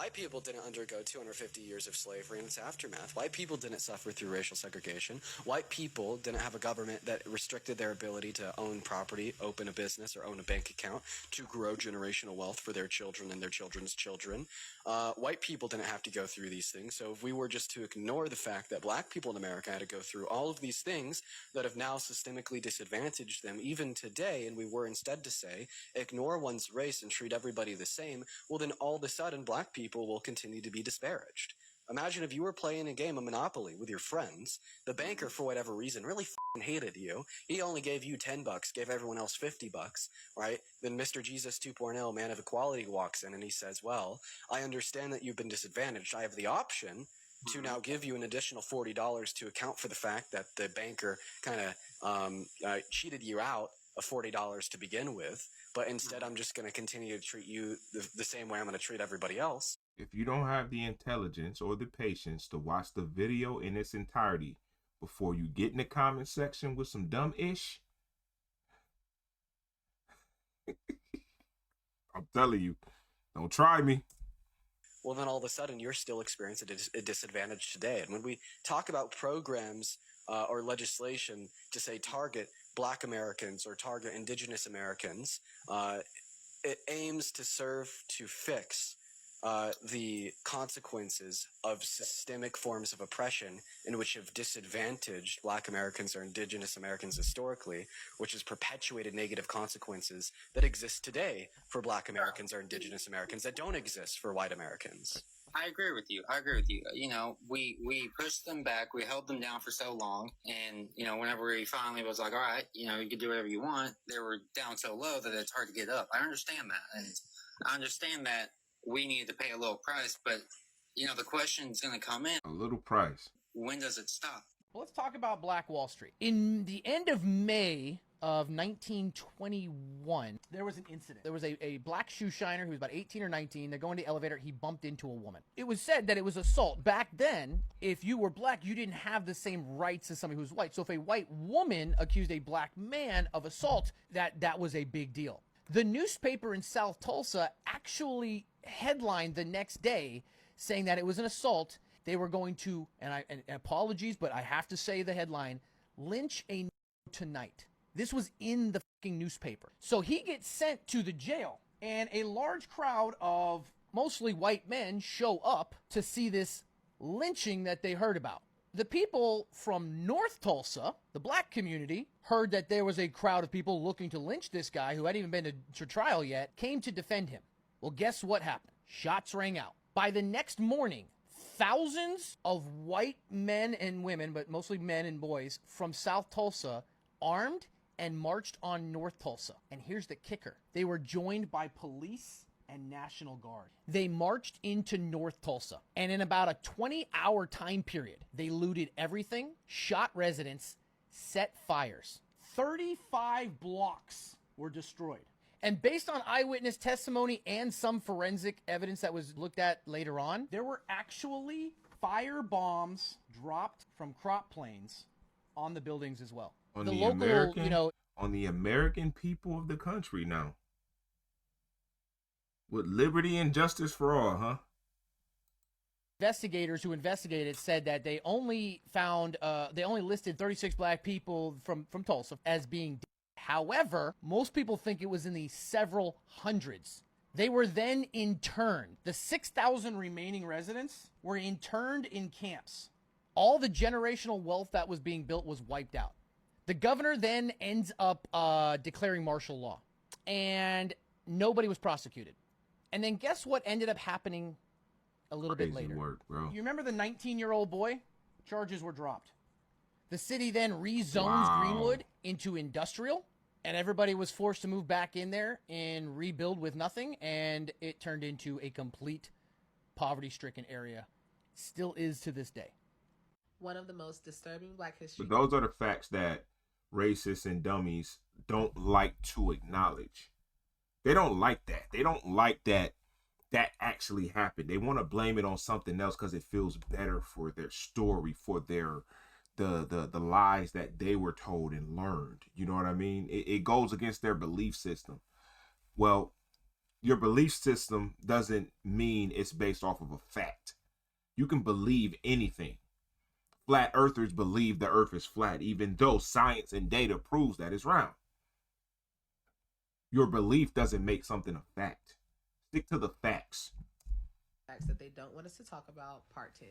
White people didn't undergo 250 years of slavery and its aftermath. White people didn't suffer through racial segregation. White people didn't have a government that restricted their ability to own property, open a business, or own a bank account to grow generational wealth for their children and their children's children. White people didn't have to go through these things. So if we were just to ignore the fact that black people in America had to go through all of these things that have now systemically disadvantaged them, even today, and we were instead to say, ignore one's race and treat everybody the same, well then all of a sudden black people will continue to be disparaged. Imagine if you were playing a game of Monopoly with your friends, the banker for whatever reason really hated you, he only gave you $10, gave everyone else $50, right? Then Mr. Jesus 2.0, man of equality, walks in and he says, well, I understand that you've been disadvantaged. I have the option to now give you an additional $40 to account for the fact that the banker kind of cheated you out of $40 to begin with, but instead I'm just going to continue to treat you the same way I'm going to treat everybody else. If you don't have the intelligence or the patience to watch the video in its entirety before you get in the comment section with some dumb ish, I'm telling you, don't try me. Well, then all of a sudden you're still experiencing a disadvantage today. And when we talk about programs or legislation to say target Black Americans or target Indigenous Americans, it aims to serve to fix the consequences of systemic forms of oppression in which have disadvantaged Black Americans or Indigenous Americans historically, which has perpetuated negative consequences that exist today for Black Americans or Indigenous Americans that don't exist for white Americans. I agree with you. You know, we pushed them back. We held them down for so long. And, you know, whenever we finally was like, all right, you know, you can do whatever you want, they were down so low that it's hard to get up. I understand that. And I understand that we needed to pay a little price. But, you know, the question is going to come in. A little price. When does it stop? Well, let's talk about Black Wall Street. In the end of May of 1921, there was an incident. There was a black shoe shiner who was about 18 or 19. They're going to the elevator. He bumped into a woman. It was said that it was assault. Back then, if you were black, you didn't have the same rights as somebody who's white. So if a white woman accused a black man of assault, that was a big deal. The newspaper in South Tulsa actually headlined the next day saying that it was an assault. They were going to, and apologies, but I have to say the headline, lynch a tonight. This was in the fucking newspaper. So he gets sent to the jail, and a large crowd of mostly white men show up to see this lynching that they heard about. The people from North Tulsa, the black community, heard that there was a crowd of people looking to lynch this guy who hadn't even been to trial yet, came to defend him. Well, guess what happened? Shots rang out. By the next morning, thousands of white men and women, but mostly men and boys, from South Tulsa, armed and marched on North Tulsa. And here's the kicker. They were joined by police and National Guard. They marched into North Tulsa. And in about a 20-hour time period, they looted everything, shot residents, set fires. 35 blocks were destroyed. And based on eyewitness testimony and some forensic evidence that was looked at later on, there were actually fire bombs dropped from crop planes on the buildings as well. On the the local, American, you know, on the American people of the country now. With liberty and justice for all, huh? investigators who investigated said that they only found, they only listed 36 black people from Tulsa as being dead. However, most people think it was in the several hundreds. They were then interned. The 6,000 remaining residents were interned in camps. All the generational wealth that was being built was wiped out. The governor then ends up declaring martial law, and nobody was prosecuted. And then guess what ended up happening a little bit later? Work, bro. You remember the 19-year-old boy? Charges were dropped. The city then rezones Greenwood into industrial, and everybody was forced to move back in there and rebuild with nothing, and it turned into a complete poverty-stricken area. Still is to this day. One of the most disturbing Black history. But those are the facts that racists and dummies don't like to acknowledge. They don't like that. They don't like that actually happened. They want to blame it on something else because it feels better for their story, for their the lies that they were told and learned. You know what I mean? It goes against their belief system. Well, your belief system doesn't mean it's based off of a fact. You can believe anything. Flat earthers believe the earth is flat, even though science and data proves that it's round. Your belief doesn't make something a fact. Stick to the facts. Facts that they don't want us to talk about, part 10.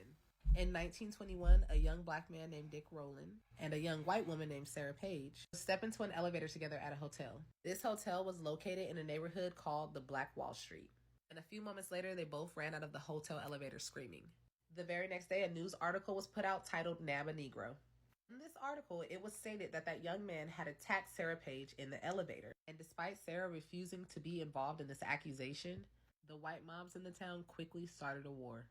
In 1921, a young black man named Dick Rowland and a young white woman named Sarah Page step into an elevator together at a hotel. This hotel was located in a neighborhood called the Black Wall Street. And a few moments later, they both ran out of the hotel elevator screaming. The very next day, a news article was put out titled Nab a Negro. In this article, it was stated that that young man had attacked Sarah Page in the elevator. And despite Sarah refusing to be involved in this accusation, the white mobs in the town quickly started a war.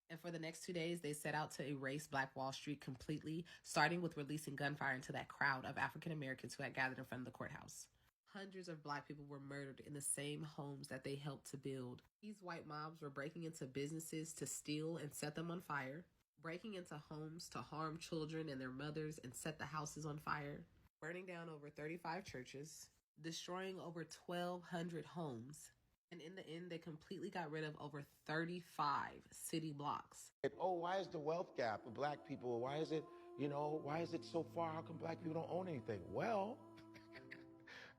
And for the next 2 days, they set out to erase Black Wall Street completely, starting with releasing gunfire into that crowd of African Americans who had gathered in front of the courthouse. Hundreds of black people were murdered in the same homes that they helped to build. These white mobs were breaking into businesses to steal and set them on fire, breaking into homes to harm children and their mothers and set the houses on fire, burning down over 35 churches, destroying over 1,200 homes, and in the end, they completely got rid of over 35 city blocks. Oh, why is the wealth gap of black people? Why is it, why is it so far? How come black people don't own anything? Well,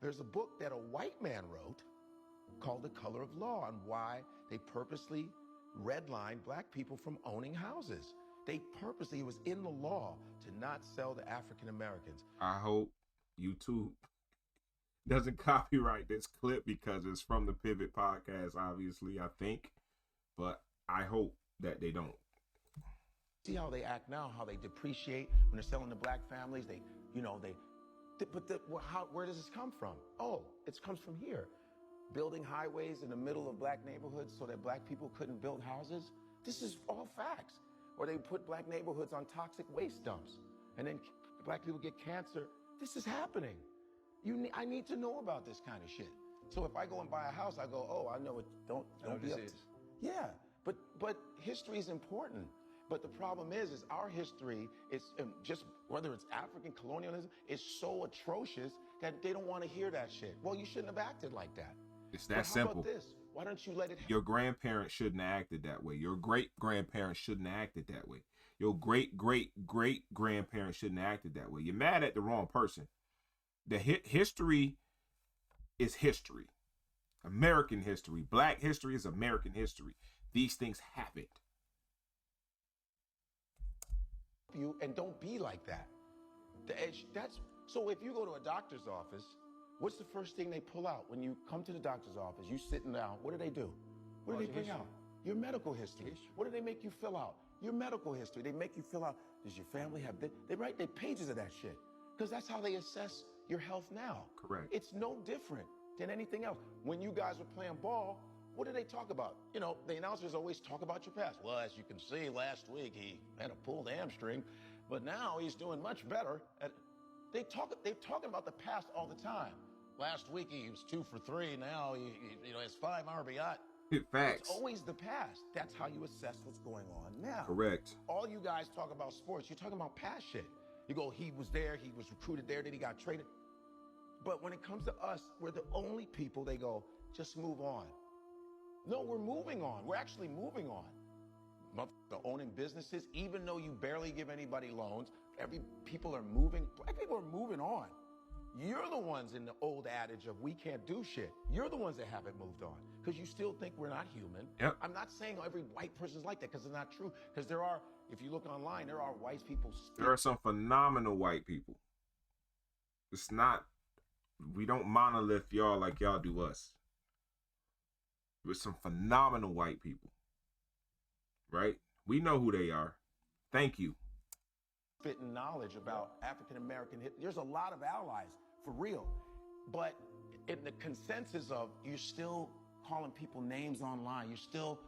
there's a book that a white man wrote called The Color of Law on why they purposely redlined black people from owning houses. They purposely, it was in the law to not sell to African Americans. I hope YouTube doesn't copyright this clip because it's from the Pivot podcast, obviously, I think. But I hope that they don't. See how they act now, how they depreciate when they're selling to black families. Where does this come from? Oh, it comes from here. Building highways in the middle of black neighborhoods so that black people couldn't build houses. This is all facts. Or they put black neighborhoods on toxic waste dumps, and then black people get cancer. This is happening. I need to know about this kind of shit. So if I go and buy a house, I go, oh, I know it. Don't be up to, yeah. But history is important. But the problem is our history is just, whether it's African colonialism, is so atrocious that they don't want to hear that shit. Well, you shouldn't have acted like that. It's that simple. How about this? Why don't you let it happen? Your grandparents shouldn't have acted that way. Your great-grandparents shouldn't have acted that way. Your great-great-great-grandparents shouldn't have acted that way. You're mad at the wrong person. The history is history. American history. Black history is American history. These things happened. You and don't be like that. So if you go to a doctor's office, what's the first thing they pull out when you come to the doctor's office? You sitting down. What do? What do they bring out? Your medical history. What do they make you fill out? Your medical history. They make you fill out. Does your family have? They write their pages of that shit because that's how they assess your health now. Correct. It's no different than anything else. When you guys were playing ball, what do they talk about? The announcers always talk about your past. Well, as you can see, last week he had a pulled hamstring, but now he's doing much better. They're talking about the past all the time. Last week he was 2 for 3. Now he has 5 RBI. Facts. It's always the past. That's how you assess what's going on now. Correct. All you guys talk about sports. You're talking about past shit. You go, he was there, he was recruited there, then he got traded. But when it comes to us, we're the only people they go, just move on. No, we're moving on. We're actually moving on. Owning businesses, even though you barely give anybody loans, people are moving. Black people are moving on. You're the ones in the old adage of we can't do shit. You're the ones that haven't moved on because you still think we're not human. Yep. I'm not saying every white person's like that because it's not true. Because there are, if you look online, there are white people. There are some phenomenal white people. It's not, we don't monolith y'all like y'all do us. There's some phenomenal white people. Right? We know who they are. Thank you. Fitting knowledge about African American history. There's a lot of allies, for real. But in the consensus of you're still calling people names online, you're still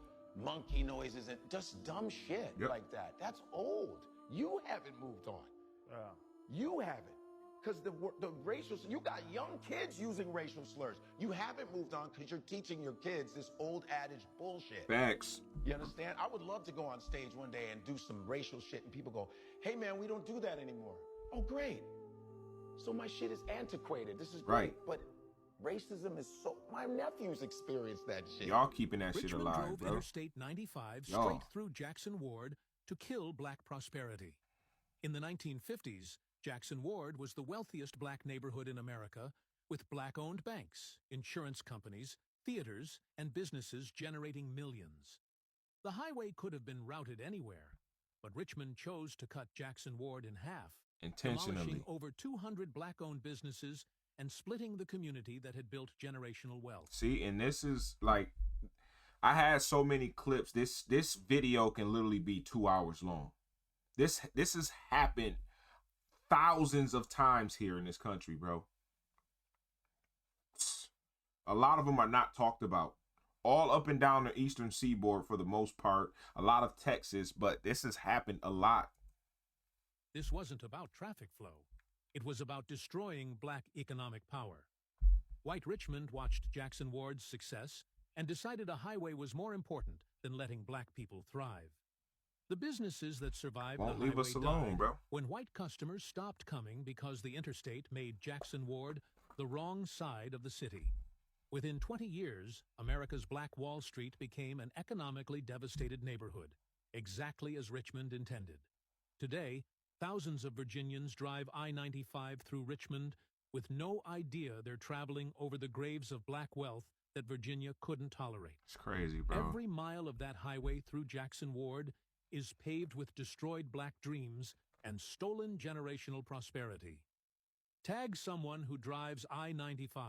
monkey noises and just dumb shit like that. That's old. You haven't moved on. Yeah. You haven't. Because the racial, you got young kids using racial slurs. You haven't moved on because you're teaching your kids this old adage bullshit. Facts. You understand? I would love to go on stage one day and do some racial shit and people go, hey man, we don't do that anymore. Oh, great. So my shit is antiquated. This is great. Right. But Racism is so. My nephews experienced that shit. Y'all keeping that shit Richmond alive, drove bro. Interstate 95 Y'all. straight through Jackson Ward to kill black prosperity. In the 1950s, Jackson Ward was the wealthiest black neighborhood in America, with black-owned banks, insurance companies, theaters, and businesses generating millions. The highway could have been routed anywhere, but Richmond chose to cut Jackson Ward in half, Intentionally. demolishing over 200 black-owned businesses and splitting the community that had built generational wealth. See, and this is like, I had so many clips. This video can literally be 2 hours long. This has happened thousands of times here in this country, bro. A lot of them are not talked about. All up and down the eastern seaboard for the most part. A lot of Texas, but this has happened a lot. This wasn't about traffic flow. It was about destroying black economic power. White Richmond watched Jackson Ward's success and decided a highway was more important than letting black people thrive. The businesses that survived Won't the leave highway us alone, died bro. when white customers stopped coming because the interstate made Jackson Ward the wrong side of the city. Within 20 years, America's Black Wall Street became an economically devastated neighborhood, exactly as Richmond intended. Today, thousands of Virginians drive I-95 through Richmond with no idea they're traveling over the graves of black wealth that Virginia couldn't tolerate. It's crazy, bro. Every mile of that highway through Jackson Ward is paved with destroyed black dreams and stolen generational prosperity. Tag someone who drives I-95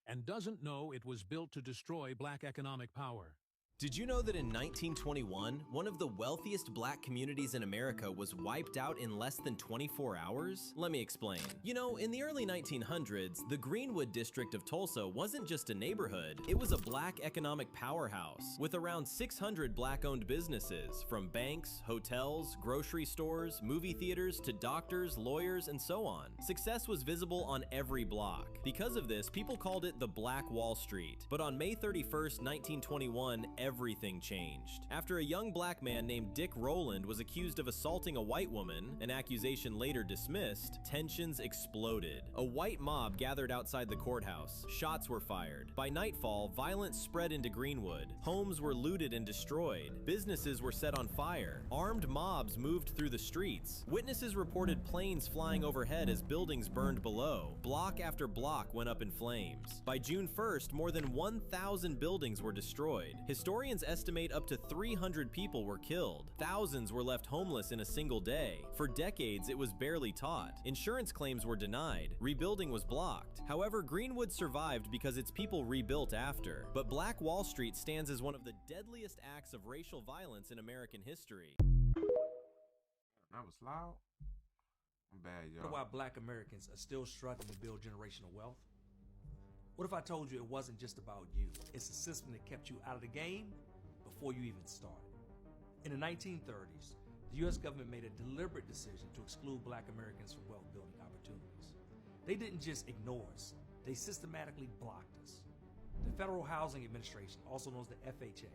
and doesn't know it was built to destroy black economic power. Did you know that in 1921, one of the wealthiest black communities in America was wiped out in less than 24 hours? Let me explain. You know, in the early 1900s, the Greenwood district of Tulsa wasn't just a neighborhood, it was a black economic powerhouse, with around 600 black-owned businesses, from banks, hotels, grocery stores, movie theaters, to doctors, lawyers, and so on. Success was visible on every block. Because of this, people called it the Black Wall Street. But on May 31st, 1921, everything changed. After a young black man named Dick Rowland was accused of assaulting a white woman, an accusation later dismissed, tensions exploded. A white mob gathered outside the courthouse. Shots were fired. By nightfall, violence spread into Greenwood. Homes were looted and destroyed. Businesses were set on fire. Armed mobs moved through the streets. Witnesses reported planes flying overhead as buildings burned below. Block after block went up in flames. By June 1st, more than 1,000 buildings were destroyed. Historians estimate up to 300 people were killed. Thousands were left homeless in a single day. For decades, it was barely taught. Insurance claims were denied. Rebuilding was blocked. However, Greenwood survived because its people rebuilt after. But Black Wall Street stands as one of the deadliest acts of racial violence in American history. That was loud. I'm bad, y'all. Wonder why black Americans are still struggling to build generational wealth? What if I told you it wasn't just about you? It's a system that kept you out of the game before you even started. In the 1930s, the U.S. government made a deliberate decision to exclude black Americans from wealth building opportunities. They didn't just ignore us, they systematically blocked us. The Federal Housing Administration, also known as the FHA,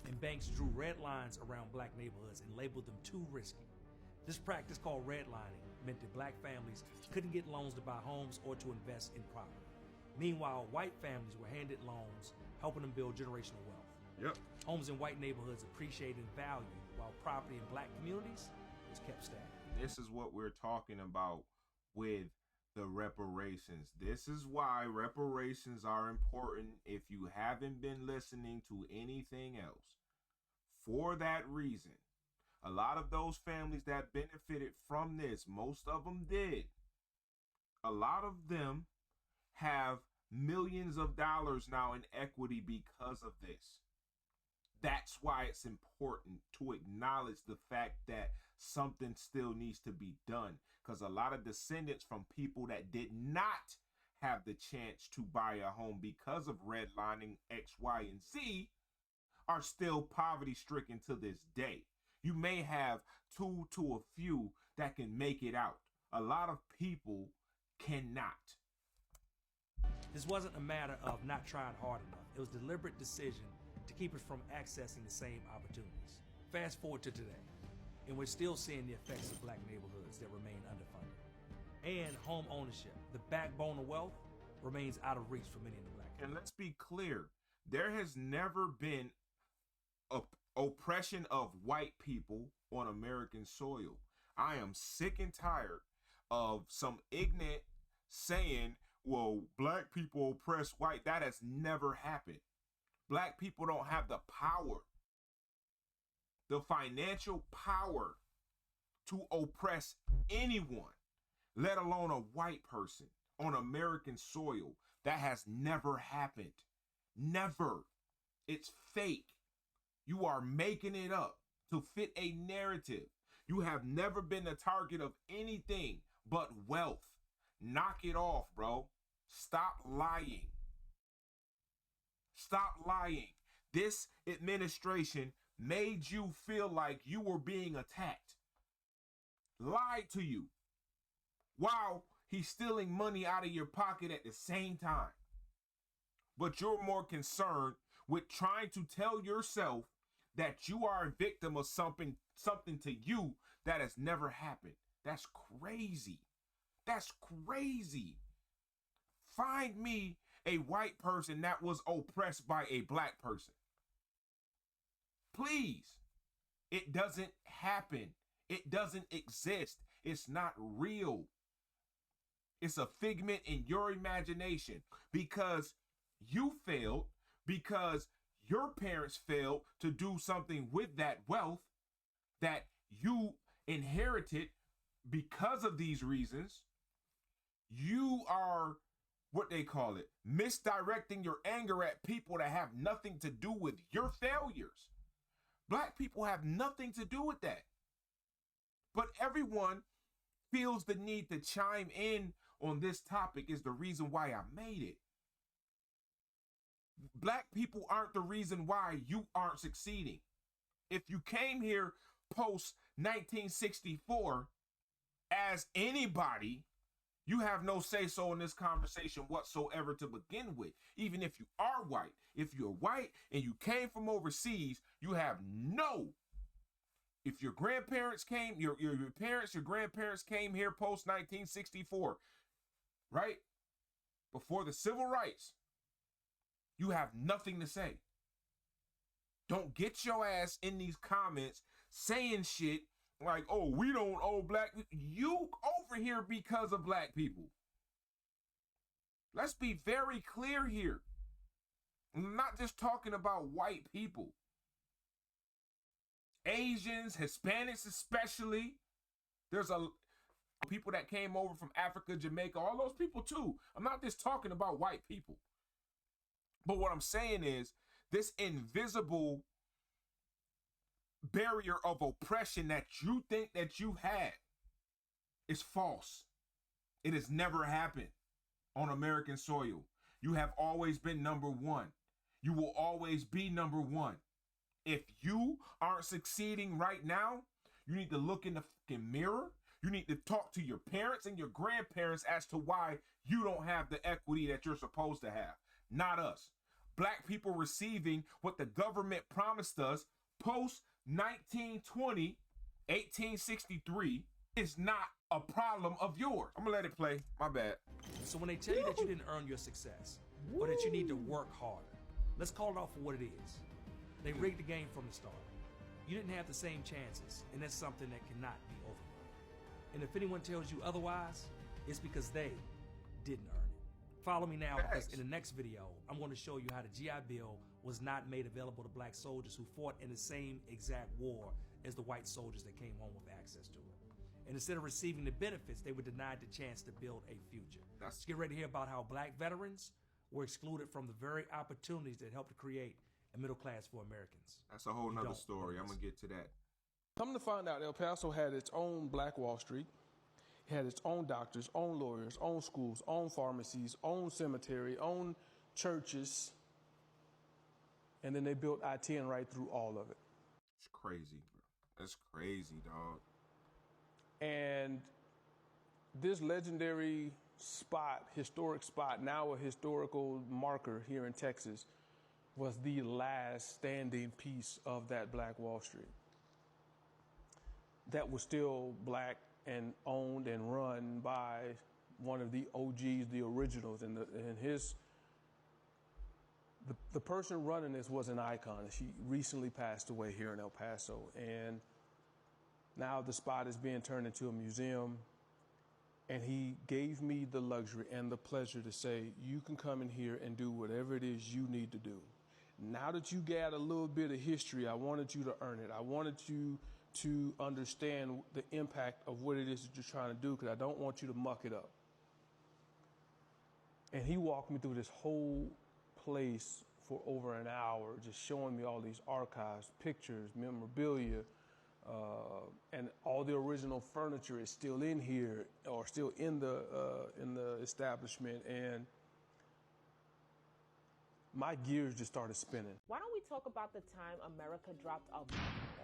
and banks drew red lines around black neighborhoods and labeled them too risky. This practice, called redlining, meant that black families couldn't get loans to buy homes or to invest in property. Meanwhile, white families were handed loans, helping them build generational wealth. Yep. Homes in white neighborhoods appreciated in value, while property in black communities was kept stagnant. This is what we're talking about with the reparations. This is why reparations are important if you haven't been listening to anything else. For that reason, a lot of those families that benefited from this, most of them did. A lot of them have millions of dollars now in equity because of this. That's why it's important to acknowledge the fact that something still needs to be done, because a lot of descendants from people that did not have the chance to buy a home because of redlining X, Y, and Z are still poverty stricken to this day. You may have 2 to a few that can make it out. A lot of people cannot. This wasn't a matter of not trying hard enough. It was a deliberate decision to keep us from accessing the same opportunities. Fast forward to today, and we're still seeing the effects of black neighborhoods that remain underfunded. And home ownership, the backbone of wealth, remains out of reach for many in the black And community. let's be clear, there has never been oppression of white people on American soil. I am sick and tired of some ignorant saying, well, black people oppress white. That has never happened. Black people don't have the power, the financial power to oppress anyone, let alone a white person on American soil. That has never happened. Never. It's fake. You are making it up to fit a narrative. You have never been the target of anything but wealth. Knock it off, bro. Stop lying. Stop lying. This administration made you feel like you were being attacked. Lied to you while he's stealing money out of your pocket at the same time. But you're more concerned with trying to tell yourself that you are a victim of something to you that has never happened. That's crazy. That's crazy. Find me a white person that was oppressed by a black person. Please. It doesn't happen. It doesn't exist. It's not real. It's a figment in your imagination because you failed, because your parents failed to do something with that wealth that you inherited because of these reasons. You are, what they call it, misdirecting your anger at people that have nothing to do with your failures. Black people have nothing to do with that. But everyone feels the need to chime in on this topic is the reason why I made it. Black people aren't the reason why you aren't succeeding. If you came here post 1964 as anybody, you have no say-so in this conversation whatsoever to begin with. Even if you are white. If you're white and you came from overseas, you have no. If your grandparents came, your parents, your grandparents came here post 1964, right? Before the civil rights, you have nothing to say. Don't get your ass in these comments saying shit like, oh, we don't owe black people. You over here because of black people. Let's be very clear here. I'm not just talking about white people. Asians, Hispanics especially. There's a people that came over from Africa, Jamaica, all those people too. I'm not just talking about white people. But what I'm saying is this invisible barrier of oppression that you think that you had is false. It has never happened on American soil. You have always been number one. You will always be number one. If you aren't succeeding right now, you need to look in the fucking mirror. You need to talk to your parents and your grandparents as to why you don't have the equity that you're supposed to have. Not us. Black people receiving what the government promised us post 1920, 1863 is not a problem of yours. I'm gonna let it play. My bad. So when they tell you that you didn't earn your success, or that you need to work harder, let's call it off for what it is. They rigged the game from the start. You didn't have the same chances, and that's something that cannot be overlooked. And if anyone tells you otherwise, it's because they didn't earn it. Follow me now, because in the next video, I'm going to show you how the GI Bill was not made available to black soldiers who fought in the same exact war as the white soldiers that came home with access to it. And instead of receiving the benefits, they were denied the chance to build a future. Let's get ready to hear about how black veterans were excluded from the very opportunities that helped to create a middle class for Americans. That's a whole nother story. I'm going to get to that. Come to find out, El Paso had its own Black Wall Street. It had its own doctors, own lawyers, own schools, own pharmacies, own cemetery, own churches. And then they built I-10 right through all of it. It's crazy, bro. That's crazy, dog. And this legendary spot, historic spot, now a historical marker here in Texas, was the last standing piece of that Black Wall Street that was still black and owned and run by one of the OGs, the originals, and the person running this was an icon. She recently passed away here in El Paso, and now the spot is being turned into a museum. And he gave me the luxury and the pleasure to say, you can come in here and do whatever it is you need to do. Now that you got a little bit of history, I wanted you to earn it. I wanted you to understand the impact of what it is that you're trying to do, because I don't want you to muck it up. And he walked me through this whole place for over an hour, just showing me all these archives, pictures, memorabilia, and all the original furniture is still in here, or still in the establishment, and my gears just started spinning. Why don't we talk about the time America dropped a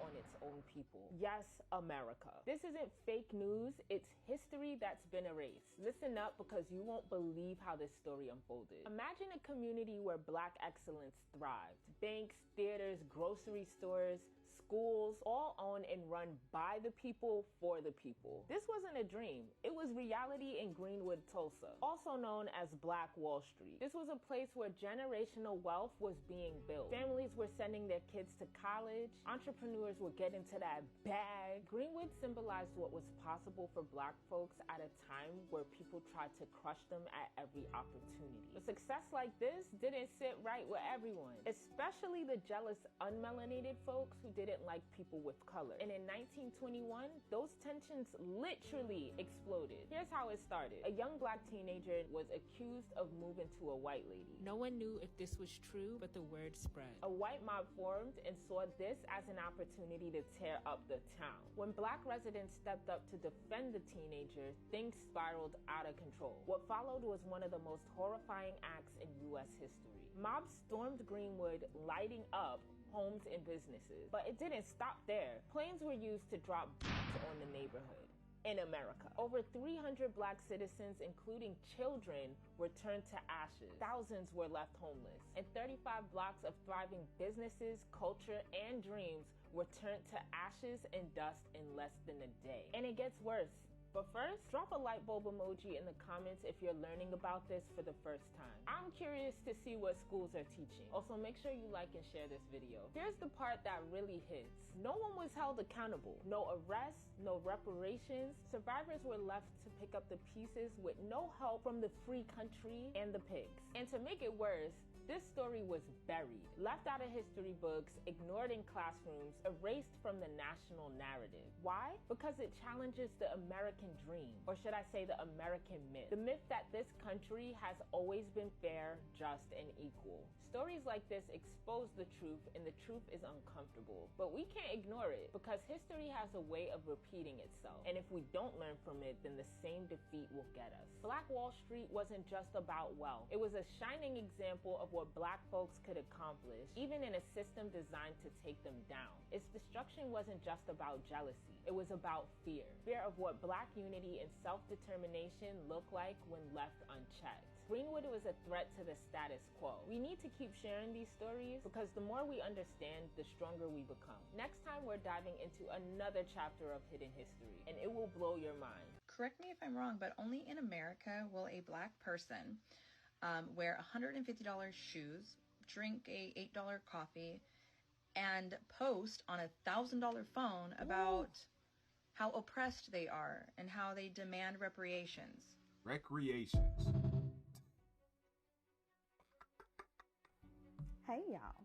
on its own people? Yes, America. This isn't fake news, it's history that's been erased. Listen up, because you won't believe how this story unfolded. Imagine a community where Black excellence thrived. Banks, theaters, grocery stores, schools, all owned and run by the people for the people. This wasn't a dream. It was reality in Greenwood, Tulsa, also known as Black Wall Street. This was a place where generational wealth was being built. Families were sending their kids to college. Entrepreneurs were getting to that bag. Greenwood symbolized what was possible for Black folks at a time where people tried to crush them at every opportunity. But success like this didn't sit right with everyone, especially the jealous, unmelanated folks who didn't like people with color. And in 1921, those tensions literally exploded. Here's how it started. A young Black teenager was accused of moving to a white lady. No one knew if this was true, but the word spread. A white mob formed and saw this as an opportunity to tear up the town. When Black residents stepped up to defend the teenager, things spiraled out of control. What followed was one of the most horrifying acts in U.S. history. Mobs stormed Greenwood, lighting up homes and businesses. But it didn't stop there. Planes were used to drop bombs on the neighborhood. In America, over 300 Black citizens, including children, were turned to ashes. Thousands were left homeless. And 35 blocks of thriving businesses, culture, and dreams were turned to ashes and dust in less than a day. And it gets worse. But first, drop a light bulb emoji in the comments if you're learning about this for the first time. I'm curious to see what schools are teaching. Also, make sure you like and share this video. Here's the part that really hits. No one was held accountable. No arrests, no reparations. Survivors were left to pick up the pieces with no help from the free country and the pigs. And to make it worse, this story was buried, left out of history books, ignored in classrooms, erased from the national narrative. Why? Because it challenges the American dream, or should I say the American myth. The myth that this country has always been fair, just, and equal. Stories like this expose the truth, and the truth is uncomfortable. But we can't ignore it, because history has a way of repeating itself. And if we don't learn from it, then the same defeat will get us. Black Wall Street wasn't just about wealth. It was a shining example of what Black folks could accomplish, even in a system designed to take them down. Its destruction wasn't just about jealousy. It was about fear. Fear of what Black unity and self-determination look like when left unchecked. Greenwood was a threat to the status quo. We need to keep sharing these stories, because the more we understand, the stronger we become. Next time, we're diving into another chapter of hidden history, and it will blow your mind. Correct me if I'm wrong, but only in America will a Black person wear $150 shoes, drink a $8 coffee, and post on a $1,000 phone about how oppressed they are and how they demand reparations. Recreations. Hey y'all.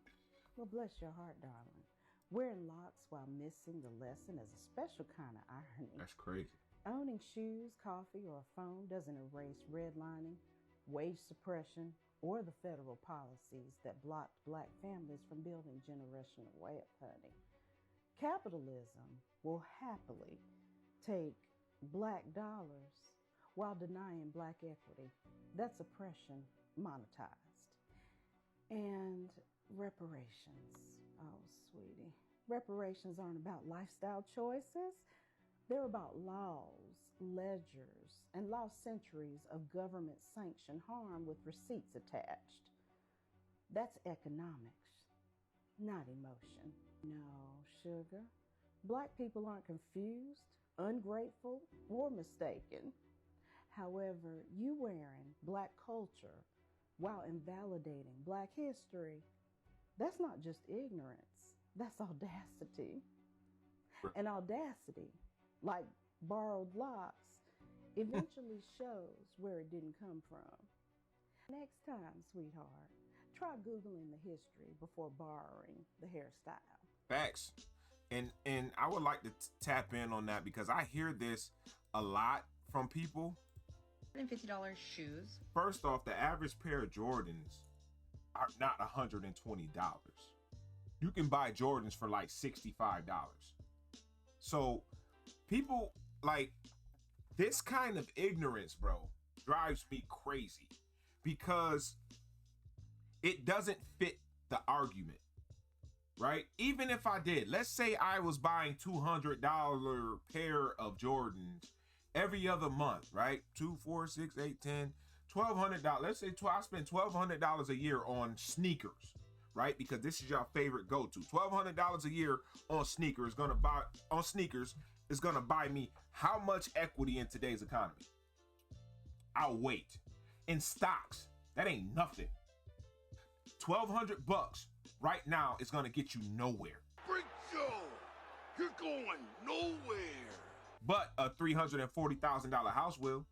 Well, bless your heart, darling. Wearing locks while missing the lesson is a special kind of irony. That's crazy. Owning shoes, coffee, or a phone doesn't erase redlining, wage suppression, or the federal policies that blocked Black families from building generational wealth, honey. Capitalism will happily take Black dollars while denying Black equity. That's oppression monetized. And reparations. Oh, sweetie. Reparations aren't about lifestyle choices. They're about laws, ledgers, and lost centuries of government-sanctioned harm with receipts attached. That's economics, not emotion. No, sugar. Black people aren't confused, ungrateful, or mistaken. However, you wearing Black culture while invalidating Black history, that's not just ignorance, that's audacity. And audacity, like borrowed locks, eventually shows where it didn't come from. Next time, sweetheart, try Googling the history before borrowing the hairstyle. Facts. And I would like to tap in on that because I hear this a lot from people. $150 shoes. First off, the average pair of Jordans are not $120. You can buy Jordans for like $65. So people, like, this kind of ignorance, bro, drives me crazy because it doesn't fit the argument, right? Even if I did, let's say I was buying $200 pair of Jordans every other month, right? 2, 4, 6, 8, 10, $1,200. Let's say I spend $1,200 a year on sneakers, right? Because this is your favorite go-to. $1,200 a year on sneakers is gonna buy me how much equity in today's economy? I'll wait. In stocks, that ain't nothing. $1,200 right now is gonna get you nowhere. Freak show! You're going nowhere! But a $340,000 house will,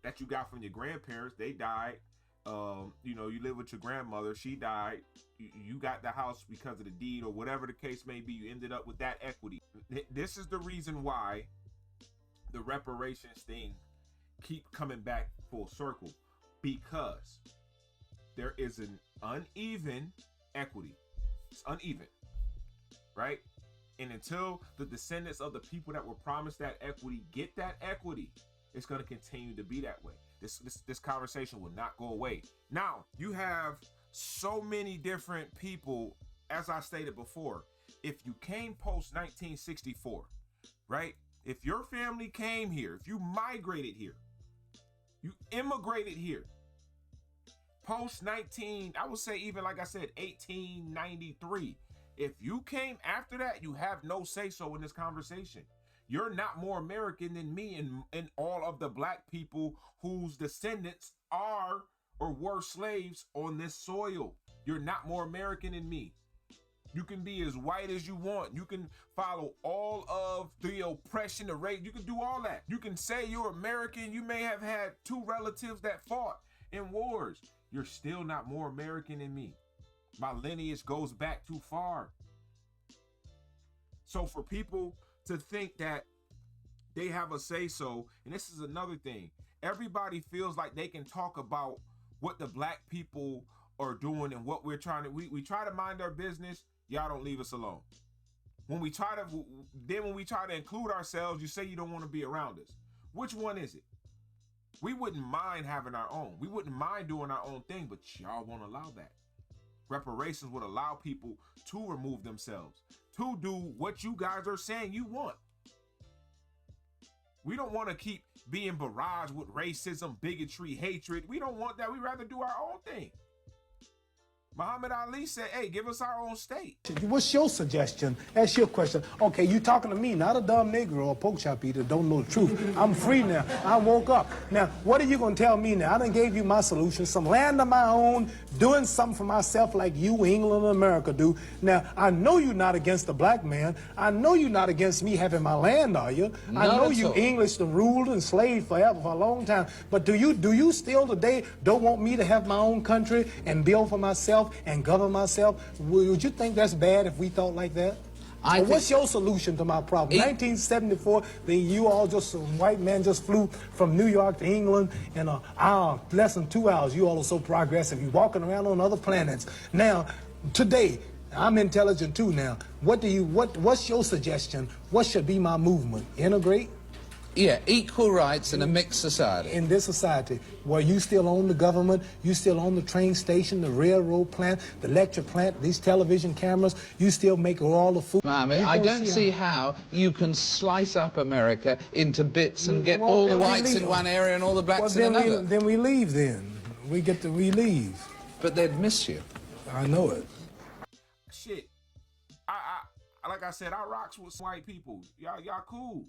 that you got from your grandparents. They died. You live with your grandmother. She died. You got the house because of the deed or whatever the case may be. You ended up with that equity. This is the reason why the reparations thing keep coming back full circle, because there is an uneven equity. It's uneven, right? And until the descendants of the people that were promised that equity get that equity, it's going to continue to be that way. This conversation will not go away. Now, you have so many different people, as I stated before. If you came post 1964, right? If your family came here, if you migrated here, you immigrated here, post I would say even like I said, 1893. If you came after that, you have no say-so in this conversation. You're not more American than me and all of the Black people whose descendants are or were slaves on this soil. You're not more American than me. You can be as white as you want. You can follow all of the oppression, the race. You can do all that. You can say you're American. You may have had 2 relatives that fought in wars. You're still not more American than me. My lineage goes back too far. So for people to think that they have a say-so, and this is another thing, everybody feels like they can talk about what the Black people are doing and what we're trying to, we try to mind our business, y'all don't leave us alone. When we try to include ourselves, you say you don't want to be around us. Which one is it? We wouldn't mind having our own. We wouldn't mind doing our own thing, but y'all won't allow that. Reparations would allow people to remove themselves, to do what you guys are saying you want. We don't want to keep being barraged with racism, bigotry, hatred. We don't want that. We'd rather do our own thing. Muhammad Ali said, hey, give us our own state. What's your suggestion? That's your question. Okay, you talking to me, not a dumb nigger or a pork chop eater, don't know the truth. I'm free now. I woke up. Now, what are you going to tell me now? I done gave you my solution, some land of my own, doing something for myself like you, England, and America do. Now, I know you're not against the black man. I know you're not against me having my land, are you? I know you English and ruled and slaved forever for a long time. But do you still today don't want me to have my own country and build for myself and govern myself? Would you think that's bad if we thought like that? What's your solution to my problem? 1974, then you all just, some white man just flew from New York to England in an hour, less than 2 hours. You all are so progressive. You're walking around on other planets. Now, today, I'm intelligent too now. What's your suggestion? What should be my movement? Integrate? Yeah, equal rights in a mixed society. In this society, where you still own the government, you still own the train station, the railroad plant, the lecture plant, these television cameras, you still make all the food. I don't see how you can slice up America into bits and get all the whites in one area and all the blacks in another. Then we leave then. We leave. But they'd miss you. I know it. Shit. I like I said, I rocks with white people. Y'all cool.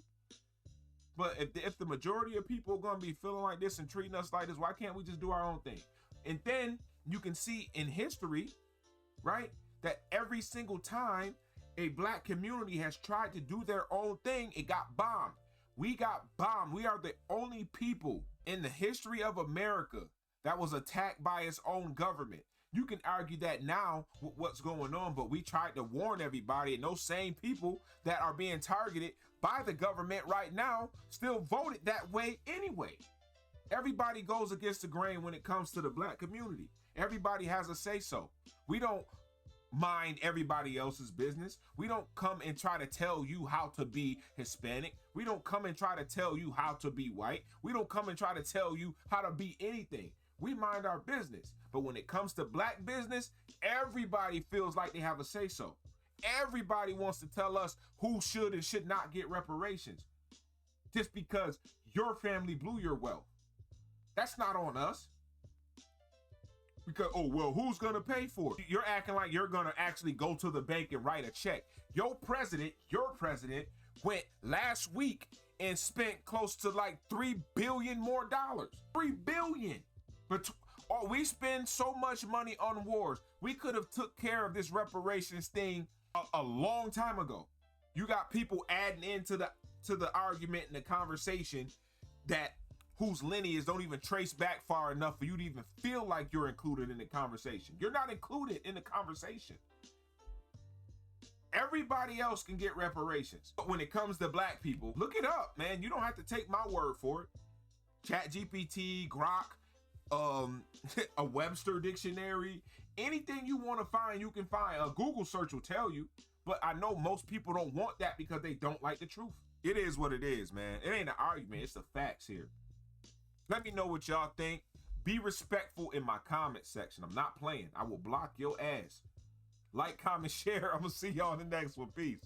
But if the majority of people are going to be feeling like this and treating us like this, why can't we just do our own thing? And then you can see in history, right, that every single time a black community has tried to do their own thing, it got bombed. We got bombed. We are the only people in the history of America that was attacked by its own government. You can argue that now with what's going on, but we tried to warn everybody, and those same people that are being targeted by the government right now still voted that way anyway. Everybody goes against the grain when it comes to the black community. Everybody has a say-so. We don't mind everybody else's business. We don't come and try to tell you how to be Hispanic. We don't come and try to tell you how to be white. We don't come and try to tell you how to be anything. We mind our business. But when it comes to black business, everybody feels like they have a say-so. Everybody wants to tell us who should and should not get reparations just because your family blew your wealth. That's not on us. Because, oh, well, who's going to pay for it? You're acting like you're going to actually go to the bank and write a check. Your president went last week and spent close to like $3 billion more dollars. $3 billion. But we spend so much money on wars. We could have took care of this reparations thing a long time ago. You got people adding into the argument and the conversation that whose lineage don't even trace back far enough for you to even feel like you're included in the conversation. You're not included in the conversation. Everybody else can get reparations. But when it comes to black people, look it up, man. You don't have to take my word for it. ChatGPT, Grok, a Webster dictionary, anything you want to find, you can find. A Google search will tell you. But I know most people don't want that because they don't like the truth. It is what it is, man. It ain't an argument. It's the facts here. Let me know what y'all think. Be respectful in my comment section. I'm not playing. I will block your ass. Like, comment, share. I'm going to see y'all in the next one. Peace.